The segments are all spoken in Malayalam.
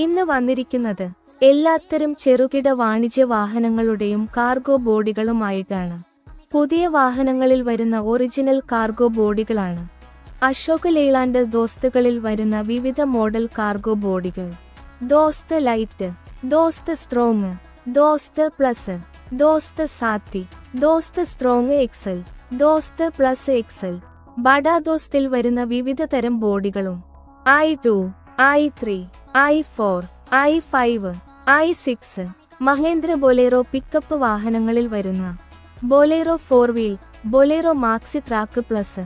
ഇന്ന് വന്നിരിക്കുന്നത് എല്ലാത്തരം ചെറുകിട വാണിജ്യ വാഹനങ്ങളുടെയും കാർഗോ ബോഡികളുമായിട്ടാണ്. പുതിയ വാഹനങ്ങളിൽ വരുന്ന ഒറിജിനൽ കാർഗോ ബോഡികളാണ്. അശോക് ലെയ്ലാൻഡ് ദോസ്തുകളിൽ വരുന്ന വിവിധ മോഡൽ കാർഗോ ബോഡികൾ: ദോസ്ത് ലൈറ്റ്, ദോസ്ത് സ്ട്രോങ്, ദോസ്ത് പ്ലസ്, ദോസ്ത് സാത്തി, ദോസ്ത് സ്ട്രോങ് എക്സൽ, ദോസ്ത് പ്ലസ് എക്സൽ. ബഡാ ദോസ്തിൽ വരുന്ന വിവിധ തരം ബോഡികളും i2, i3, i4, i5, i6. Mahendra Bolero pickup വാഹനങ്ങളിൽ വരുന്ന Bolero 4 wheel, Bolero maxi track plus,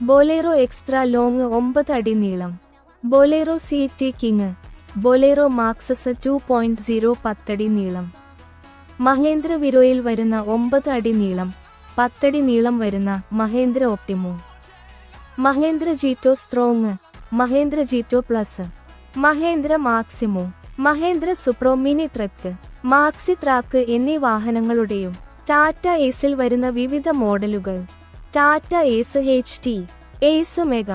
Bolero extra long 9 അടി നീളം, Bolero city king, Bolero Maxus 2.0 10 അടി നീളം. മഹേന്ദ്ര വിരോയിൽ വരുന്ന 9 അടി നീളം, 10 അടി നീളം വരുന്ന Mahindra Optimo, Mahindra Jeeto strong, Mahindra Jeeto plus, Mahindra Maximo, Mahindra Supro mini truck, maxi track എന്നീ വാഹനങ്ങളുടെയും ടാറ്റ ഏസിൽ വരുന്ന വിവിധ മോഡലുകൾ: Tata Ace HT, Ace Mega,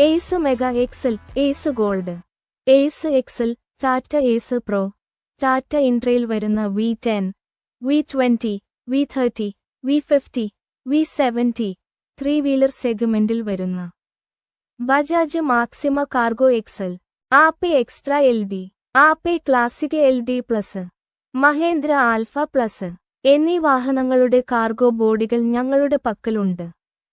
Ace Mega XL, Ace Gold, Ace XL, Tata Ace Pro, Tata ഇൻട്രയിൽ വരുന്ന V10, V20, V30, V50, V70. 3 wheeler സെഗ്മെന്റിൽ വരുന്ന Bajaj Maxima cargo XL, Ape extra LD, Ape classic LD plus, Mahindra Alfa plus എന്നീ വാഹനങ്ങളുടെ കാർഗോ ബോഡികൾ ഞങ്ങളുടെ പക്കലുണ്ട്.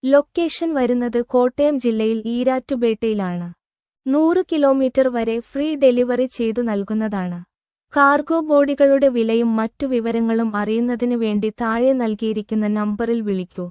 ലൊക്കേഷൻ വരുന്നത് കോട്ടയം ജില്ലയിൽ ഈരാറ്റുപേട്ടയിലാണ്. 100 കിലോമീറ്റർ വരെ ഫ്രീ ഡെലിവറി ചെയ്തു നൽകുന്നതാണ്. കാർഗോ ബോഡികളുടെ വിലയും മറ്റു വിവരങ്ങളും അറിയുന്നതിനു വേണ്ടി താഴെ നൽകിയിരിക്കുന്ന നമ്പറിൽ വിളിക്കൂ.